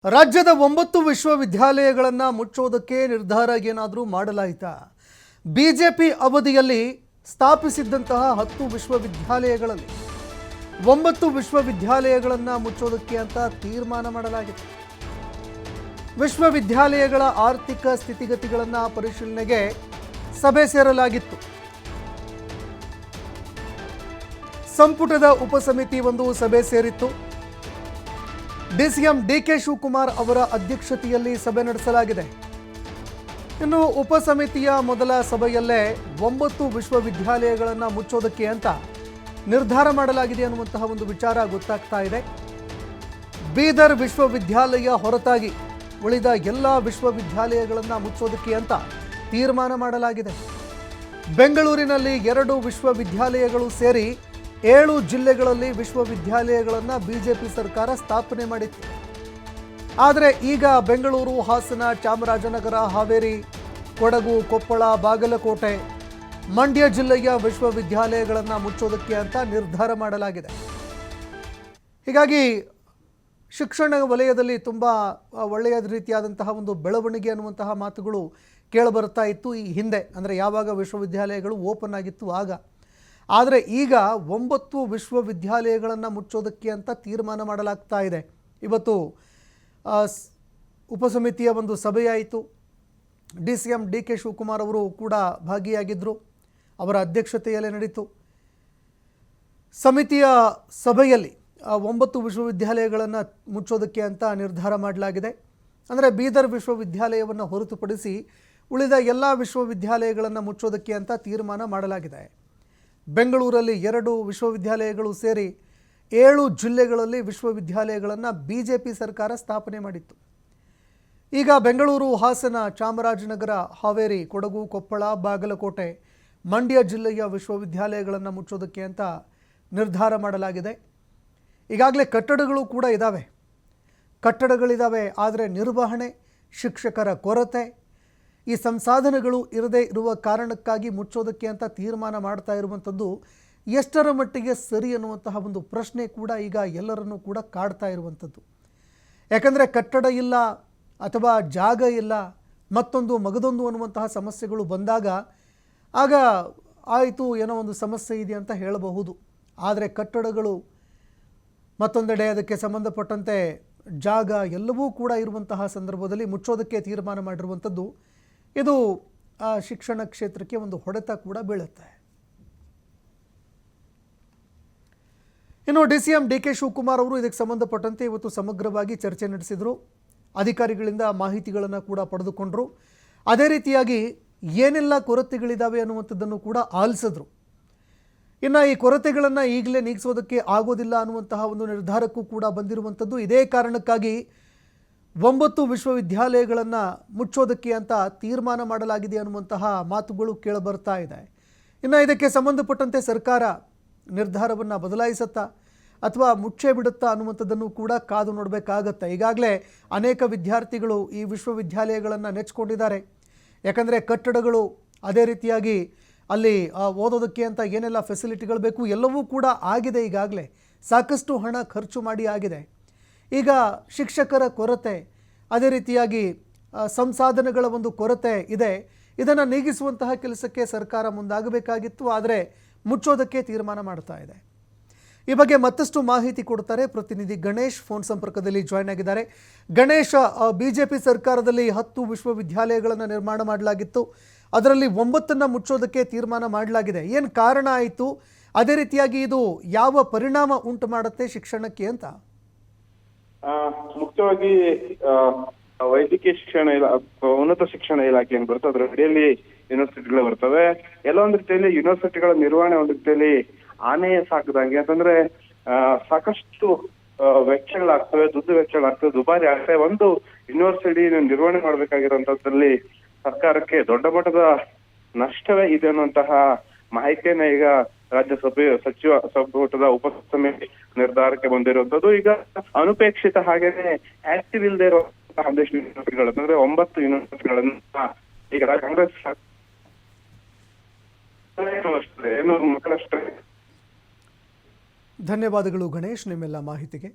ರಾಜ್ಯದ 9 ವಿಶ್ವವಿದ್ಯಾಲಯಗಳನ್ನು ಮುಚ್ಚೋದಕ್ಕೆ ನಿರ್ಧಾರ ಏನಾದರೂ ಮಾಡಲಾಯಿತಾ? ಬಿಜೆಪಿ ಅವಧಿಯಲ್ಲಿ ಸ್ಥಾಪಿಸಿದ್ದಂತಹ 10 ವಿಶ್ವವಿದ್ಯಾಲಯಗಳಲ್ಲಿ 9 ವಿಶ್ವವಿದ್ಯಾಲಯಗಳನ್ನು ಮುಚ್ಚೋದಕ್ಕೆ ಅಂತ ತೀರ್ಮಾನ ಮಾಡಲಾಗಿದೆ. ವಿಶ್ವವಿದ್ಯಾಲಯಗಳ ಆರ್ಥಿಕ ಸ್ಥಿತಿಗತಿಗಳನ್ನು ಪರಿಶೀಲನೆಗೆ ಸಭೆ ಸೇರಲಾಗಿತ್ತು. ಸಂಪುಟದ ಉಪಸಮಿತಿ ಒಂದು ಸಭೆ ಸೇರಿತ್ತು. ಡಿಸಿಎಂ ಡಿಕೆ ಶಿವಕುಮಾರ್ ಅವರ ಅಧ್ಯಕ್ಷತೆಯಲ್ಲಿ ಸಭೆ ನಡೆಸಲಾಗಿದೆ. ಇನ್ನು ಉಪಸಮಿತಿಯ ಮೊದಲ ಸಭೆಯಲ್ಲೇ 9 ವಿಶ್ವವಿದ್ಯಾಲಯಗಳನ್ನು ಮುಚ್ಚೋದಕ್ಕೆ ಅಂತ ನಿರ್ಧಾರ ಮಾಡಲಾಗಿದೆ ಅನ್ನುವಂತಹ ಒಂದು ವಿಚಾರ ಗೊತ್ತಾಗ್ತಾ ಇದೆ. ಬೀದರ್ ವಿಶ್ವವಿದ್ಯಾಲಯ ಹೊರತಾಗಿ ಉಳಿದ ಎಲ್ಲ ವಿಶ್ವವಿದ್ಯಾಲಯಗಳನ್ನು ಮುಚ್ಚೋದಕ್ಕೆ ಅಂತ ತೀರ್ಮಾನ ಮಾಡಲಾಗಿದೆ. ಬೆಂಗಳೂರಿನಲ್ಲಿ 2 ವಿಶ್ವವಿದ್ಯಾಲಯಗಳು ಸೇರಿ 7 ಜಿಲ್ಲೆಗಳಲ್ಲಿ ವಿಶ್ವವಿದ್ಯಾಲಯಗಳನ್ನು ಬಿಜೆಪಿ ಸರ್ಕಾರ ಸ್ಥಾಪನೆ ಮಾಡಿತ್ತು. ಆದರೆ ಈಗ ಬೆಂಗಳೂರು, ಹಾಸನ, ಚಾಮರಾಜನಗರ, ಹಾವೇರಿ, ಕೊಡಗು, ಕೊಪ್ಪಳ, ಬಾಗಲಕೋಟೆ, ಮಂಡ್ಯ ಜಿಲ್ಲೆಯ ವಿಶ್ವವಿದ್ಯಾಲಯಗಳನ್ನು ಮುಚ್ಚೋದಕ್ಕೆ ಅಂತ ನಿರ್ಧಾರ ಮಾಡಲಾಗಿದೆ. ಹೀಗಾಗಿ ಶಿಕ್ಷಣ ವಲಯದಲ್ಲಿ ತುಂಬ ಒಳ್ಳೆಯ ರೀತಿಯಾದಂತಹ ಒಂದು ಬೆಳವಣಿಗೆ ಅನ್ನುವಂತಹ ಮಾತುಗಳು ಕೇಳಿಬರ್ತಾ ಇತ್ತು ಈ ಹಿಂದೆ, ಅಂದರೆ ಯಾವಾಗ ವಿಶ್ವವಿದ್ಯಾಲಯಗಳು ಓಪನ್ ಆಗಿತ್ತು ಆಗ. ಆದರೆ ಈಗ 9 ವಿಶ್ವವಿದ್ಯಾಲಯಗಳನ್ನು ಮುಚ್ಚೋದಕ್ಕೆ ಅಂತ ತೀರ್ಮಾನ ಮಾಡಲಾಗ್ತಾ ಇದೆ. ಇವತ್ತು ಉಪಸಮಿತಿಯ ಒಂದು ಸಭೆಯಾಯಿತು. ಡಿಸಿಎಂ ಡಿಕೆ ಶಿವಕುಮಾರ್ ಅವರು ಕೂಡ ಭಾಗಿಯಾಗಿದ್ದರು. ಅವರ ಅಧ್ಯಕ್ಷತೆಯಲ್ಲೇ ನಡೀತು. ಸಮಿತಿಯ ಸಭೆಯಲ್ಲಿ 9 ವಿಶ್ವವಿದ್ಯಾಲಯಗಳನ್ನು ಮುಚ್ಚೋದಕ್ಕೆ ಅಂತ ನಿರ್ಧಾರ ಮಾಡಲಾಗಿದೆ. ಅಂದರೆ ಬೀದರ್ ವಿಶ್ವವಿದ್ಯಾಲಯವನ್ನು ಹೊರತುಪಡಿಸಿ ಉಳಿದ ಎಲ್ಲ ವಿಶ್ವವಿದ್ಯಾಲಯಗಳನ್ನು ಮುಚ್ಚೋದಕ್ಕೆ ಅಂತ ತೀರ್ಮಾನ ಮಾಡಲಾಗಿದೆ. ಬೆಂಗಳೂರಲ್ಲಿ 2 ವಿಶ್ವವಿದ್ಯಾಲಯಗಳು ಸೇರಿ 7 ಜಿಲ್ಲೆಗಳಲ್ಲಿ ವಿಶ್ವವಿದ್ಯಾಲಯಗಳನ್ನು ಬಿಜೆಪಿ ಸರ್ಕಾರ ಸ್ಥಾಪನೆ ಮಾಡಿತ್ತು. ಈಗ ಬೆಂಗಳೂರು, ಹಾಸನ, ಚಾಮರಾಜನಗರ, ಹಾವೇರಿ, ಕೊಡಗು, ಕೊಪ್ಪಳ, ಬಾಗಲಕೋಟೆ, ಮಂಡ್ಯ ಜಿಲ್ಲೆಯ ವಿಶ್ವವಿದ್ಯಾಲಯಗಳನ್ನು ಮುಚ್ಚೋದಕ್ಕೆ ಅಂತ ನಿರ್ಧಾರ ಮಾಡಲಾಗಿದೆ. ಈಗಾಗಲೇ ಕಟ್ಟಡಗಳು ಕೂಡ ಇದ್ದಾವೆ, ಕಟ್ಟಡಗಳಿದ್ದಾವೆ. ಆದರೆ ನಿರ್ವಹಣೆ, ಶಿಕ್ಷಕರ ಕೊರತೆ, ಈ ಸಂಸಾಧನಗಳು ಇರದೇ ಇರುವ ಕಾರಣಕ್ಕಾಗಿ ಮುಚ್ಚೋದಕ್ಕೆ ಅಂತ ತೀರ್ಮಾನ ಮಾಡ್ತಾ ಇರುವಂಥದ್ದು ಎಷ್ಟರ ಮಟ್ಟಿಗೆ ಸರಿ ಅನ್ನುವಂತಹ ಒಂದು ಪ್ರಶ್ನೆ ಕೂಡ ಈಗ ಎಲ್ಲರನ್ನೂ ಕೂಡ ಕಾಡ್ತಾ ಇರುವಂಥದ್ದು. ಯಾಕಂದರೆ ಕಟ್ಟಡ ಇಲ್ಲ ಅಥವಾ ಜಾಗ ಇಲ್ಲ, ಮತ್ತೊಂದು ಮಗದೊಂದು ಅನ್ನುವಂತಹ ಸಮಸ್ಯೆಗಳು ಬಂದಾಗ ಆಗ ಆಯಿತು ಏನೋ ಒಂದು ಸಮಸ್ಯೆ ಇದೆ ಅಂತ ಹೇಳಬಹುದು. ಆದರೆ ಕಟ್ಟಡಗಳು, ಮತ್ತೊಂದೆಡೆ ಅದಕ್ಕೆ ಸಂಬಂಧಪಟ್ಟಂತೆ ಜಾಗ ಎಲ್ಲವೂ ಕೂಡ ಇರುವಂತಹ ಸಂದರ್ಭದಲ್ಲಿ ಮುಚ್ಚೋದಕ್ಕೆ ತೀರ್ಮಾನ ಮಾಡಿರುವಂಥದ್ದು ಇದು ಶಿಕ್ಷಣ ಕ್ಷೇತ್ರಕ್ಕೆ ಒಂದು ಹೊಡೆತ ಕೂಡ ಬೀಳುತ್ತೆ. ಇನ್ನು ಡಿಸಿಎಂ ಡಿಕೆ ಶಿವಕುಮಾರ್ ಅವರು ಇದಕ್ಕೆ ಸಂಬಂಧಪಟ್ಟಂತೆ ಇವತ್ತು ಸಮಗ್ರವಾಗಿ ಚರ್ಚೆ ನಡೆಸಿದರು. ಅಧಿಕಾರಿಗಳಿಂದ ಮಾಹಿತಿಗಳನ್ನು ಕೂಡ ಪಡೆದುಕೊಂಡರು. ಅದೇ ರೀತಿಯಾಗಿ ಏನೆಲ್ಲ ಕೊರತೆಗಳಿದ್ದಾವೆ ಅನ್ನುವಂಥದ್ದನ್ನು ಕೂಡ ಆಲಿಸಿದ್ರು. ಇನ್ನು ಈ ಕೊರತೆಗಳನ್ನು ಈಗಲೇ ನೀಗಿಸೋದಕ್ಕೆ ಆಗೋದಿಲ್ಲ ಅನ್ನುವಂತಹ ಒಂದು ನಿರ್ಧಾರಕ್ಕೂ ಕೂಡ ಬಂದಿರುವಂಥದ್ದು. ಇದೇ ಕಾರಣಕ್ಕಾಗಿ 9 ವಿಶ್ವವಿದ್ಯಾಲಯಗಳನ್ನು ಮುಚ್ಚೋದಕ್ಕೆ ಅಂತ ತೀರ್ಮಾನ ಮಾಡಲಾಗಿದೆ ಅನ್ನುವಂತಹ ಮಾತುಗಳು ಕೇಳಿಬರ್ತಾ ಇದೆ. ಇನ್ನು ಇದಕ್ಕೆ ಸಂಬಂಧಪಟ್ಟಂತೆ ಸರ್ಕಾರ ನಿರ್ಧಾರವನ್ನು ಬದಲಾಯಿಸುತ್ತಾ ಅಥವಾ ಮುಚ್ಚೇ ಬಿಡುತ್ತಾ ಅನ್ನುವಂಥದ್ದನ್ನು ಕೂಡ ಕಾದು ನೋಡಬೇಕಾಗತ್ತೆ. ಈಗಾಗಲೇ ಅನೇಕ ವಿದ್ಯಾರ್ಥಿಗಳು ಈ ವಿಶ್ವವಿದ್ಯಾಲಯಗಳನ್ನು ನೆಚ್ಕೊಂಡಿದ್ದಾರೆ. ಯಾಕಂದರೆ ಕಟ್ಟಡಗಳು, ಅದೇ ರೀತಿಯಾಗಿ ಅಲ್ಲಿ ಓದೋದಕ್ಕೆ ಅಂತ ಏನೆಲ್ಲ ಫೆಸಿಲಿಟಿಗಳು ಬೇಕು ಎಲ್ಲವೂ ಕೂಡ ಆಗಿದೆ. ಈಗಾಗಲೇ ಸಾಕಷ್ಟು ಹಣ ಖರ್ಚು ಮಾಡಿ ಆಗಿದೆ. ಈಗ ಶಿಕ್ಷಕರ ಕೊರತೆ, ಅದೇ ರೀತಿಯಾಗಿ ಸಂಸಾಧನಗಳ ಒಂದು ಕೊರತೆ ಇದೆ. ಇದನ್ನು ನೀಗಿಸುವಂತಹ ಕೆಲಸಕ್ಕೆ ಸರ್ಕಾರ ಮುಂದಾಗಬೇಕಾಗಿತ್ತು, ಆದರೆ ಮುಚ್ಚೋದಕ್ಕೆ ತೀರ್ಮಾನ ಮಾಡ್ತಾ ಇದೆ. ಈ ಬಗ್ಗೆ ಮತ್ತಷ್ಟು ಮಾಹಿತಿ ಕೊಡ್ತಾರೆ ಪ್ರತಿನಿಧಿ ಗಣೇಶ್, ಫೋನ್ ಸಂಪರ್ಕದಲ್ಲಿ ಜಾಯ್ನ್ ಆಗಿದ್ದಾರೆ. ಗಣೇಶ, ಬಿಜೆಪಿ ಸರ್ಕಾರದಲ್ಲಿ 10 ವಿಶ್ವವಿದ್ಯಾಲಯಗಳನ್ನು ನಿರ್ಮಾಣ ಮಾಡಲಾಗಿತ್ತು. ಅದರಲ್ಲಿ 9ನ್ನು ಮುಚ್ಚೋದಕ್ಕೆ ತೀರ್ಮಾನ ಮಾಡಲಾಗಿದೆ. ಏನು ಕಾರಣ ಆಯಿತು? ಅದೇ ರೀತಿಯಾಗಿ ಇದು ಯಾವ ಪರಿಣಾಮ ಉಂಟು ಮಾಡುತ್ತೆ ಶಿಕ್ಷಣಕ್ಕೆ ಅಂತ? ಮುಖ್ಯವಾಗಿ ವೈದ್ಯಕೀಯ ಶಿಕ್ಷಣ ಉನ್ನತ ಶಿಕ್ಷಣ ಇಲಾಖೆ ಏನ್ ಬರುತ್ತೆ ಅದ್ರ ಅಡಿಯಲ್ಲಿ ಯೂನಿವರ್ಸಿಟಿಗಳು ಬರ್ತವೆ. ಎಲ್ಲ ಒಂದು ರೀತಿಯಲ್ಲಿ ಯೂನಿವರ್ಸಿಟಿಗಳ ನಿರ್ವಹಣೆ ಒಂದು ರೀತಿಯಲ್ಲಿ ಆನೆಯ ಸಾಕದಂಗೆ. ಅಂತಂದ್ರೆ ಸಾಕಷ್ಟು ವೆಚ್ಚಗಳಾಗ್ತವೆ, ದುಡ್ಡು ವೆಚ್ಚಗಳಾಗ್ತವೆ, ದುಬಾರಿ ಆಗ್ತವೆ. ಒಂದು ಯೂನಿವರ್ಸಿಟಿ ನಿರ್ವಹಣೆ ಮಾಡ್ಬೇಕಾಗಿರೋಂಥದ್ರಲ್ಲಿ ಸರ್ಕಾರಕ್ಕೆ ದೊಡ್ಡ ಮಟ್ಟದ ನಷ್ಟವೇ ಇದೆ ಅನ್ನುವಂತಹ ಮಾಹಿತಿಯನ್ನ ಈಗ ರಾಜ್ಯಸಭೆ ಸಚಿವ ಸಂಪುಟದ ಉಪಸಮಿತಿ ನಿರ್ಧಾರಕ್ಕೆ ಬಂದಿರುವಂತದ್ದು. ಈಗ ಅನುಪೇಕ್ಷಿತ ಹಾಗೇನೆ ಆಕ್ಟಿವ್ ಇಲ್ಲದೆ ಇರುವಂತಹ 11 ಯೂನಿವರ್ಸಿಟಿಗಳು, ಅಂದ್ರೆ 9 ಯೂನಿವರ್ಸಿಟಿಗಳನ್ನ ಈಗ ಕಾಂಗ್ರೆಸ್ ಧನ್ಯವಾದಗಳು ಗಣೇಶ್, ನಿಮ್ಮೆಲ್ಲ ಮಾಹಿತಿಗೆ.